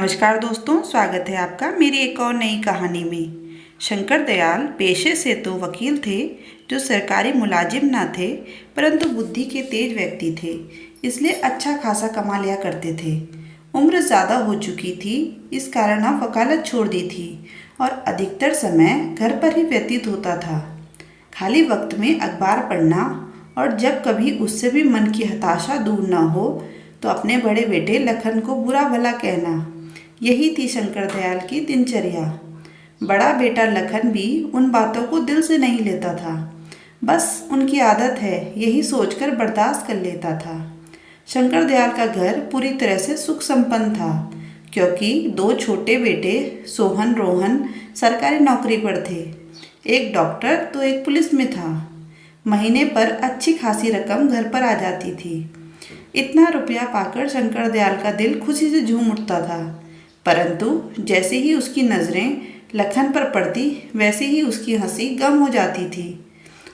नमस्कार दोस्तों, स्वागत है आपका मेरी एक और नई कहानी में। शंकर दयाल पेशे से तो वकील थे, जो सरकारी मुलाजिम ना थे, परंतु बुद्धि के तेज व्यक्ति थे, इसलिए अच्छा खासा कमा लिया करते थे। उम्र ज़्यादा हो चुकी थी, इस कारण अब वकालत छोड़ दी थी और अधिकतर समय घर पर ही व्यतीत होता था। खाली वक्त में अखबार पढ़ना और जब कभी उससे भी मन की हताशा दूर न हो तो अपने बड़े बेटे लखन को बुरा भला कहना, यही थी शंकर दयाल की दिनचर्या। बड़ा बेटा लखन भी उन बातों को दिल से नहीं लेता था, बस उनकी आदत है यही सोचकर बर्दाश्त कर लेता था। शंकर दयाल का घर पूरी तरह से सुख संपन्न था, क्योंकि दो छोटे बेटे सोहन रोहन सरकारी नौकरी पर थे। एक डॉक्टर तो एक पुलिस में था। महीने पर अच्छी खासी रकम घर पर आ जाती थी। इतना रुपया पाकर शंकर दयाल का दिल खुशी से झूम उठता था, परंतु जैसे ही उसकी नज़रें लखन पर पड़ती वैसे ही उसकी हंसी गम हो जाती थी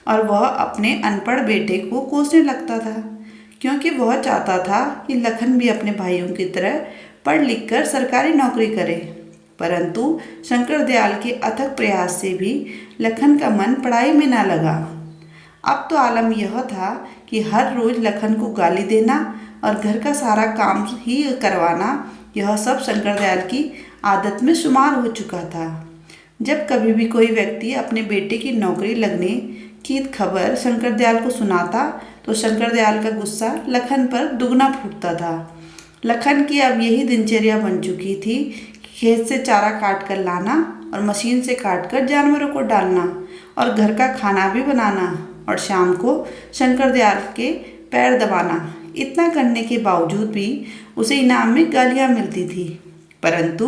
और वह अपने अनपढ़ बेटे को कोसने लगता था, क्योंकि वह चाहता था कि लखन भी अपने भाइयों की तरह पढ़ लिख कर सरकारी नौकरी करे। परंतु शंकर दयाल के अथक प्रयास से भी लखन का मन पढ़ाई में ना लगा। अब तो आलम यह था कि हर रोज़ लखन को गाली देना और घर का सारा काम ही करवाना, यह सब शंकर दयाल की आदत में शुमार हो चुका था। जब कभी भी कोई व्यक्ति अपने बेटे की नौकरी लगने की खबर शंकर दयाल को सुनाता तो शंकर दयाल का गुस्सा लखन पर दुगना फूटता था। लखन की अब यही दिनचर्या बन चुकी थी कि खेत से चारा काट कर लाना और मशीन से काट कर जानवरों को डालना और घर का खाना भी बनाना और शाम को शंकर दयाल के पैर दबाना। इतना करने के बावजूद भी उसे इनाम में गालियाँ मिलती थी, परंतु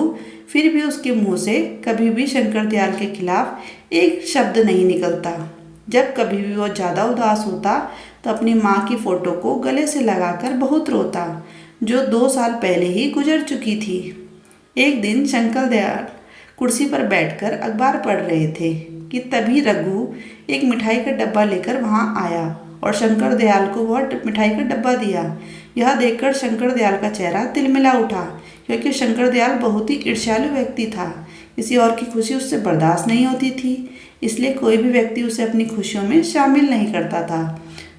फिर भी उसके मुंह से कभी भी शंकर दयाल के खिलाफ एक शब्द नहीं निकलता। जब कभी भी वो ज़्यादा उदास होता तो अपनी माँ की फ़ोटो को गले से लगाकर बहुत रोता, जो 2 साल पहले ही गुजर चुकी थी। एक दिन शंकर दयाल कुर्सी पर बैठकर अखबार पढ़ रहे थे कि तभी रघु एक मिठाई का डब्बा लेकर वहाँ आया और शंकर दयाल को वह मिठाई का डब्बा दिया। यह देखकर शंकर दयाल का चेहरा तिलमिला उठा, क्योंकि शंकर दयाल बहुत ही ईर्ष्यालु व्यक्ति था। किसी और की खुशी उससे बर्दाश्त नहीं होती थी, इसलिए कोई भी व्यक्ति उसे अपनी खुशियों में शामिल नहीं करता था।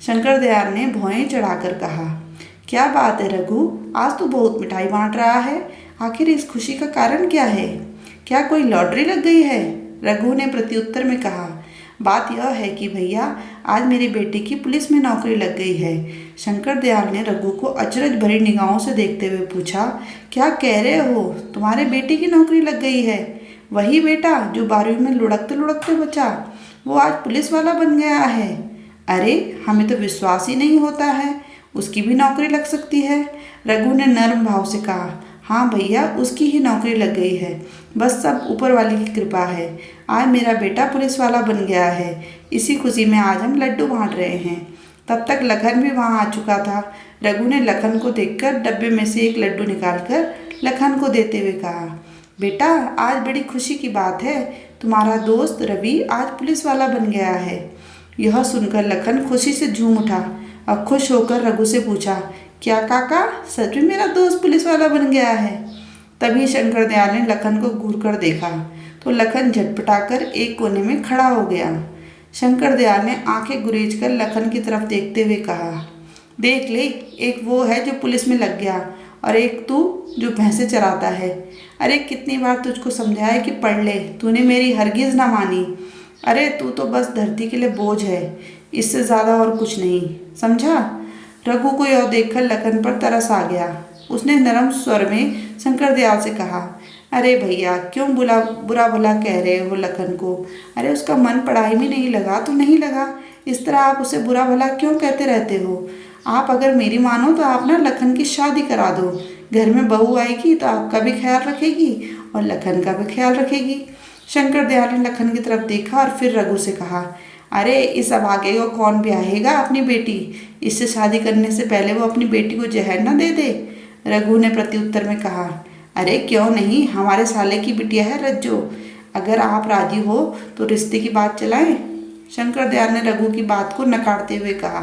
शंकर दयाल ने भौहें चढ़ाकर कहा, क्या बात है रघु, आज तो बहुत मिठाई बांट रहा है। आखिर इस खुशी का कारण क्या है? क्या कोई लॉटरी लग गई है? रघु ने प्रत्युत्तर में कहा, बात यह है कि भैया, आज मेरे बेटे की पुलिस में नौकरी लग गई है। शंकर दयाल ने रघु को अचरज भरी निगाहों से देखते हुए पूछा, क्या कह रहे हो, तुम्हारे बेटे की नौकरी लग गई है? वही बेटा जो 12वीं में लुढ़कते लुढ़कते बचा, वो आज पुलिस वाला बन गया है। अरे, हमें तो विश्वास ही नहीं होता है, उसकी भी नौकरी लग सकती है। रघु ने नर्म भाव से कहा, हाँ भैया, उसकी ही नौकरी लग गई है, बस सब ऊपर वाले की कृपा है। आज मेरा बेटा पुलिस वाला बन गया है, इसी खुशी में आज हम लड्डू बांट रहे हैं। तब तक लखन भी वहाँ आ चुका था। रघु ने लखन को देखकर डब्बे में से एक लड्डू निकालकर लखन को देते हुए कहा, बेटा, आज बड़ी खुशी की बात है, तुम्हारा दोस्त रवि आज पुलिस वाला बन गया है। यह सुनकर लखन खुशी से झूम उठा और खुश होकर रघु से पूछा, क्या काका, सच में मेरा दोस्त पुलिस वाला बन गया है? तभी शंकर दयाल ने लखन को घूर कर देखा तो लखन झटपटाकर एक कोने में खड़ा हो गया। शंकर दयाल ने आंखें गुरेज कर लखन की तरफ देखते हुए कहा, देख ले, एक वो है जो पुलिस में लग गया और एक तू जो भैंसे चराता है। अरे, कितनी बार तुझको समझाया कि पढ़ ले, तूने मेरी हरगिज़ ना मानी। अरे, तू तो बस धरती के लिए बोझ है, इससे ज़्यादा और कुछ नहीं, समझा? रघु को यह देखकर लखन पर तरस आ गया। उसने नरम स्वर में शंकर दयाल से कहा, अरे भैया, क्यों बुरा भला कह रहे हो लखन को? अरे, उसका मन पढ़ाई में नहीं लगा तो नहीं लगा, इस तरह आप उसे बुरा भला क्यों कहते रहते हो? आप अगर मेरी मानो तो आप ना लखन की शादी करा दो। घर में बहू आएगी तो आपका भी ख्याल रखेगी और लखन का भी ख्याल रखेगी। शंकर दयाल ने लखन की तरफ देखा और फिर रघु से कहा, अरे, इस अभागे को कौन ब्याहेगा अपनी बेटी? इससे शादी करने से पहले वो अपनी बेटी को जहर न दे दे। रघु ने प्रत्युत्तर में कहा, अरे क्यों नहीं, हमारे साले की बिटिया है रज्जो, अगर आप राजी हो तो रिश्ते की बात चलाएं। शंकर दयाल ने रघु की बात को नकारते हुए कहा,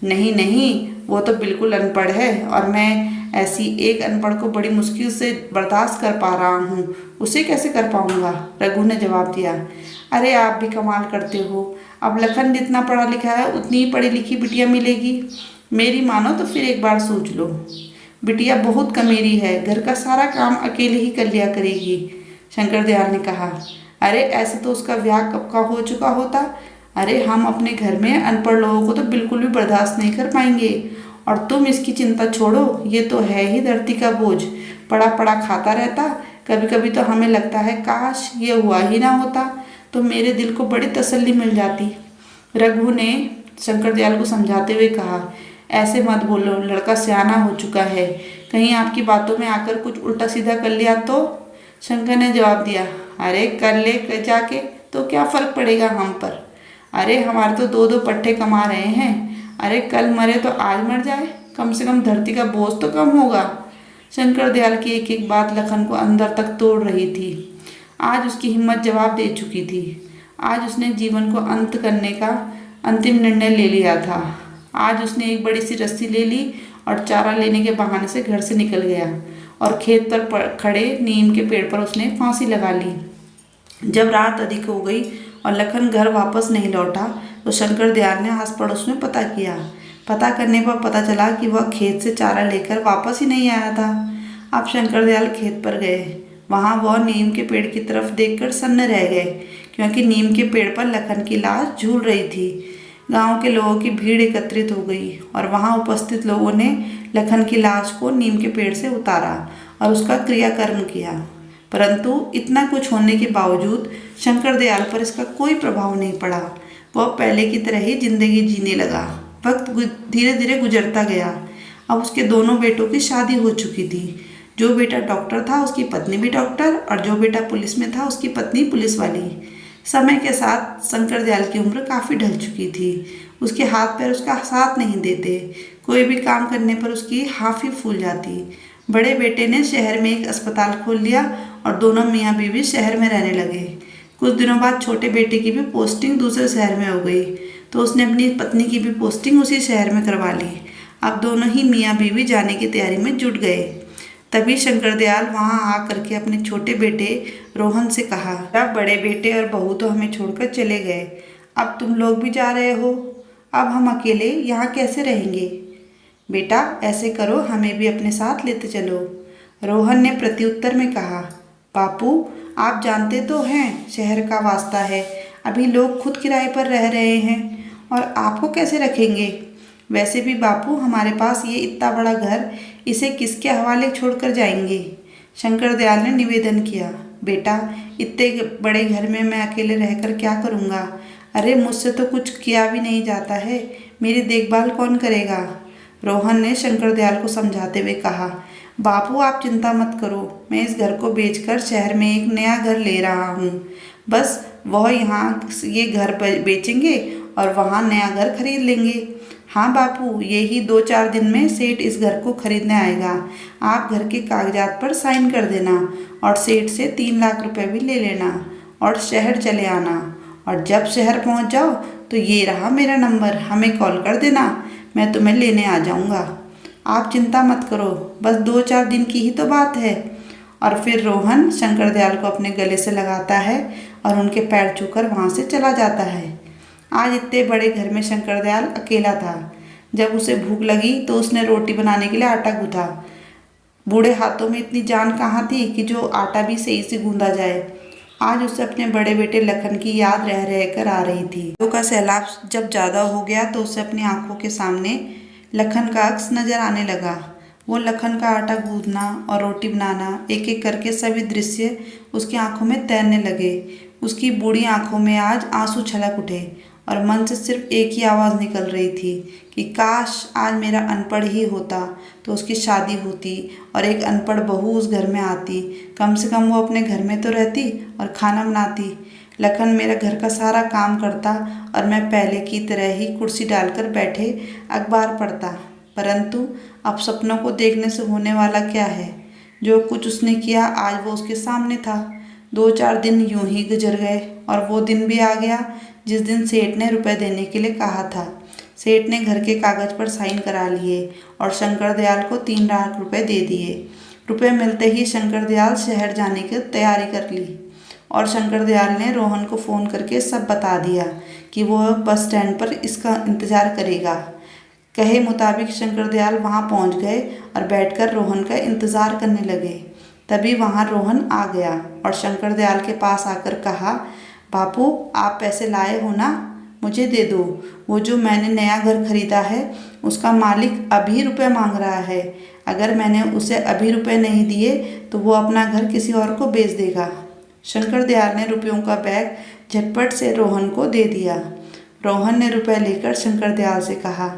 नहीं नहीं, वो तो बिल्कुल अनपढ़ है और मैं ऐसी एक अनपढ़ को बड़ी मुश्किल से बर्दाश्त कर पा रहा हूँ, उसे कैसे कर पाऊँगा। रघु ने जवाब दिया। अरे आप भी कमाल करते हो, अब लखन जितना पढ़ा लिखा है उतनी ही पढ़ी लिखी बिटिया मिलेगी। मेरी मानो तो फिर एक बार सोच लो। बिटिया बहुत कमेरी है, घर का सारा काम अकेले ही कर लिया करेगी। शंकर दयाल ने कहा। अरे ऐसे तो उसका ब्याह कब का हो चुका होता। अरे हम अपने घर में अनपढ़ लोगों को तो बिल्कुल भी बर्दाश्त नहीं कर पाएंगे। और तुम इसकी चिंता छोड़ो, ये तो है ही धरती का बोझ, पड़ा पड़ा खाता रहता। कभी कभी तो हमें लगता है काश ये हुआ ही ना होता, तो मेरे दिल को बड़ी तसल्ली मिल जाती। रघु ने शंकर दयाल को समझाते हुए कहा। ऐसे मत बोलो, लड़का सियाना हो चुका है, कहीं आपकी बातों में आकर कुछ उल्टा सीधा कर लिया तो। शंकर ने जवाब दिया। अरे कर ले जाके तो क्या फर्क पड़ेगा हम पर। अरे हमारे तो दो दो पट्टे कमा रहे हैं। अरे कल मरे तो आज मर जाए, कम से कम धरती का बोझ तो कम होगा। शंकर दयाल की एक एक बात लखन को अंदर तक तोड़ रही थी। आज उसकी हिम्मत जवाब दे चुकी थी। आज उसने जीवन को अंत करने का अंतिम निर्णय ले लिया था। आज उसने एक बड़ी सी रस्सी ले ली और चारा लेने के बहाने से घर से निकल गया और खेत पर खड़े नीम के पेड़ पर उसने फांसी लगा ली। जब रात अधिक हो गई और लखन घर वापस नहीं लौटा तो शंकर दयाल ने आस पड़ोस में पता किया। पता करने पर पता चला कि वह खेत से चारा लेकर वापस ही नहीं आया था। अब शंकर दयाल खेत पर गए। वहाँ वह नीम के पेड़ की तरफ देखकर सन्न रह गए, क्योंकि नीम के पेड़ पर लखन की लाश झूल रही थी। गांव के लोगों की भीड़ एकत्रित हो गई और वहां उपस्थित लोगों ने लखन की लाश को नीम के पेड़ से उतारा और उसका क्रियाकर्म किया। परंतु इतना कुछ होने के बावजूद शंकर दयाल पर इसका कोई प्रभाव नहीं पड़ा। वह पहले की तरह ही जिंदगी जीने लगा। वक्त धीरे धीरे गुजरता गया। अब उसके दोनों बेटों की शादी हो चुकी थी। जो बेटा डॉक्टर था उसकी पत्नी भी डॉक्टर, और जो बेटा पुलिस में था उसकी पत्नी पुलिस वाली। समय के साथ शंकर दयाल की उम्र काफ़ी ढल चुकी थी। उसके हाथ पैर उसका साथ नहीं देते। कोई भी काम करने पर उसकी हाफी फूल जाती। बड़े बेटे ने शहर में एक अस्पताल खोल लिया और दोनों मियाँ बीवी शहर में रहने लगे। कुछ दिनों बाद छोटे बेटे की भी पोस्टिंग दूसरे शहर में हो गई, तो उसने अपनी पत्नी की भी पोस्टिंग उसी शहर में करवा ली। अब दोनों ही मियाँ बीवी जाने की तैयारी में जुट गए। तभी शंकर दयाल वहां आकर के अपने छोटे बेटे रोहन से कहा। अब बड़े बेटे और बहू तो हमें छोड़कर चले गए, अब तुम लोग भी जा रहे हो। अब हम अकेले यहाँ कैसे रहेंगे। बेटा ऐसे करो, हमें भी अपने साथ लेते चलो। रोहन ने प्रत्युत्तर में कहा। बापू आप जानते तो हैं शहर का वास्ता है, अभी लोग खुद किराए पर रह रहे हैं और आपको कैसे रखेंगे। वैसे भी बापू हमारे पास ये इतना बड़ा घर, इसे किसके हवाले छोड़कर जाएंगे। शंकर दयाल ने निवेदन किया। बेटा इतने बड़े घर में मैं अकेले रहकर क्या करूँगा। अरे मुझसे तो कुछ किया भी नहीं जाता है, मेरी देखभाल कौन करेगा। रोहन ने शंकर दयाल को समझाते हुए कहा। बापू आप चिंता मत करो, मैं इस घर को बेचकर शहर में एक नया घर ले रहा हूँ। बस वह यहाँ ये घर बेचेंगे और वहाँ नया घर खरीद लेंगे। हाँ बापू, यही 2-4 दिन में सेठ इस घर को खरीदने आएगा। आप घर के कागजात पर साइन कर देना और सेठ से 3 लाख रुपए भी ले लेना और शहर चले आना। और जब शहर पहुंच जाओ तो ये रहा मेरा नंबर, हमें कॉल कर देना, मैं तुम्हें लेने आ जाऊंगा। आप चिंता मत करो, बस 2-4 दिन की ही तो बात है। और फिर रोहन शंकर दयाल को अपने गले से लगाता है और उनके पैर छूकर वहाँ से चला जाता है। आज इतने बड़े घर में शंकर दयाल अकेला था। जब उसे भूख लगी तो उसने रोटी बनाने के लिए आटा गूंथा। बूढ़े हाथों में इतनी जान कहाँ थी कि जो आटा भी सही से गूंदा जाए। आज उसे अपने बड़े बेटे लखन की याद रह रह कर आ रही थी। का सैलाब जब ज़्यादा हो गया तो उसे अपनी आंखों के सामने लखन का अक्स नजर आने लगा। वो लखन का आटा गूंथना और रोटी बनाना, एक एक करके सभी दृश्य उसकी आंखों में तैरने लगे। उसकी बूढ़ी आंखों में आज आंसू छलक उठे और मन से सिर्फ एक ही आवाज़ निकल रही थी कि काश आज मेरा अनपढ़ ही होता तो उसकी शादी होती और एक अनपढ़ बहू उस घर में आती। कम से कम वो अपने घर में तो रहती और खाना बनाती। लखन मेरा घर का सारा काम करता और मैं पहले की तरह ही कुर्सी डालकर बैठे अखबार पढ़ता। परंतु अब सपनों को देखने से होने वाला क्या है। जो कुछ उसने किया आज वो उसके सामने था। 2-4 दिन यूं ही गुजर गए और वो दिन भी आ गया जिस दिन सेठ ने रुपए देने के लिए कहा था। सेठ ने घर के कागज पर साइन करा लिए और शंकर दयाल को 3 लाख रुपए दे दिए। रुपए मिलते ही शंकर दयाल शहर जाने की तैयारी कर ली और शंकर दयाल ने रोहन को फ़ोन करके सब बता दिया कि वो बस स्टैंड पर इसका इंतज़ार करेगा। कहे मुताबिक शंकर दयाल वहाँ पहुँच गए और बैठकर रोहन का इंतज़ार करने लगे। तभी वहाँ रोहन आ गया और शंकर दयाल के पास आकर कहा, बापू आप पैसे लाए हो ना, मुझे दे दो। वो जो मैंने नया घर खरीदा है उसका मालिक अभी रुपए मांग रहा है। अगर मैंने उसे अभी रुपए नहीं दिए तो वो अपना घर किसी और को बेच देगा। शंकर दयाल ने रुपयों का बैग झटपट से रोहन को दे दिया। रोहन ने रुपए लेकर शंकर दयाल से कहा,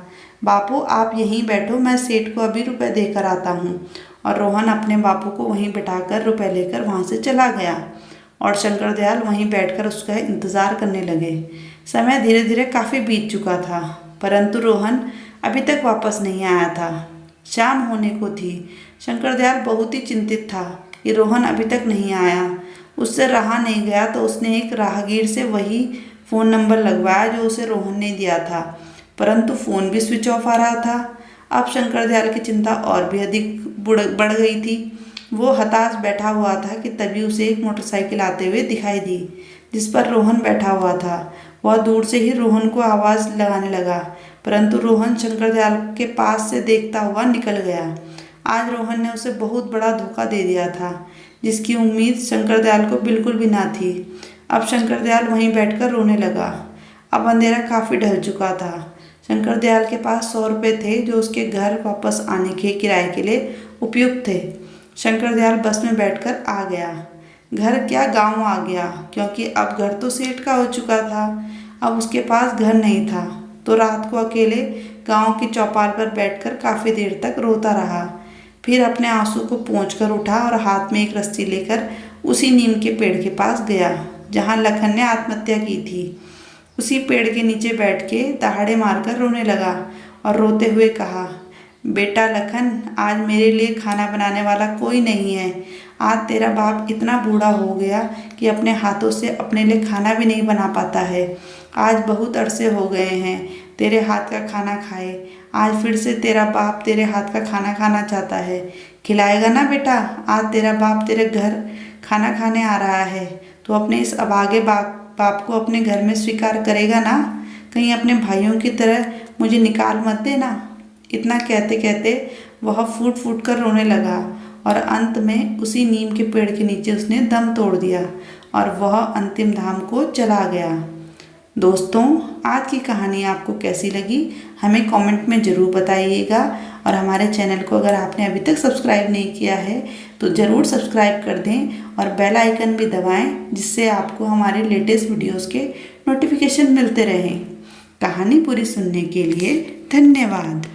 बापू आप यहीं बैठो, मैं सेठ को अभी रुपए देकर आता हूँ। और रोहन अपने बापू को वहीं बिठाकर रुपए लेकर वहाँ से चला गया और शंकर दयाल वहीं बैठकर उसका इंतज़ार करने लगे। समय धीरे धीरे काफ़ी बीत चुका था, परंतु रोहन अभी तक वापस नहीं आया था। शाम होने को थी। शंकर दयाल बहुत ही चिंतित था कि रोहन अभी तक नहीं आया। उससे रहा नहीं गया तो उसने एक राहगीर से वही फ़ोन नंबर लगवाया जो उसे रोहन ने दिया था, परंतु फ़ोन भी स्विच ऑफ आ रहा था। अब शंकर दयाल की चिंता और भी अधिक बढ़ गई थी। वो हताश बैठा हुआ था कि तभी उसे एक मोटरसाइकिल आते हुए दिखाई दी जिस पर रोहन बैठा हुआ था। वह दूर से ही रोहन को आवाज़ लगाने लगा, परंतु रोहन शंकर दयाल के पास से देखता हुआ निकल गया। आज रोहन ने उसे बहुत बड़ा धोखा दे दिया था जिसकी उम्मीद शंकर दयाल को बिल्कुल भी ना थी। अब शंकर दयाल वहीं बैठकर रोने लगा। अब अंधेरा काफ़ी ढल चुका था। शंकर दयाल के पास 100 रुपये थे जो उसके घर वापस आने के किराए के लिए उपयुक्त थे। शंकर दयाल बस में बैठकर आ गया। घर क्या गांव आ गया, क्योंकि अब घर तो सेठ का हो चुका था। अब उसके पास घर नहीं था तो रात को अकेले गांव की चौपाल पर बैठकर काफ़ी देर तक रोता रहा। फिर अपने आंसू को पोंछकर उठा और हाथ में एक रस्सी लेकर उसी नीम के पेड़ के पास गया जहां लखन ने आत्महत्या की थी। उसी पेड़ के नीचे बैठ के दहाड़े मारकर रोने लगा और रोते हुए कहा, बेटा लखन, आज मेरे लिए खाना बनाने वाला कोई नहीं है। आज तेरा बाप इतना बूढ़ा हो गया कि अपने हाथों से अपने लिए खाना भी नहीं बना पाता है। आज बहुत अरसे हो गए हैं तेरे हाथ का खाना खाए। आज फिर से तेरा बाप तेरे हाथ का खाना खाना चाहता है। खिलाएगा ना बेटा? आज तेरा बाप तेरे घर खाना खाने आ रहा है तो अपने इस अभागे बाप को अपने घर में स्वीकार करेगा ना? कहीं अपने भाइयों की तरह मुझे निकाल मत देना। इतना कहते कहते वह फूट फूट कर रोने लगा और अंत में उसी नीम के पेड़ के नीचे उसने दम तोड़ दिया और वह अंतिम धाम को चला गया। दोस्तों, आज की कहानी आपको कैसी लगी हमें कमेंट में ज़रूर बताइएगा और हमारे चैनल को अगर आपने अभी तक सब्सक्राइब नहीं किया है तो ज़रूर सब्सक्राइब कर दें और बेल आइकन भी दबाएं जिससे आपको हमारे लेटेस्ट वीडियोस के नोटिफिकेशन मिलते रहें। कहानी पूरी सुनने के लिए धन्यवाद।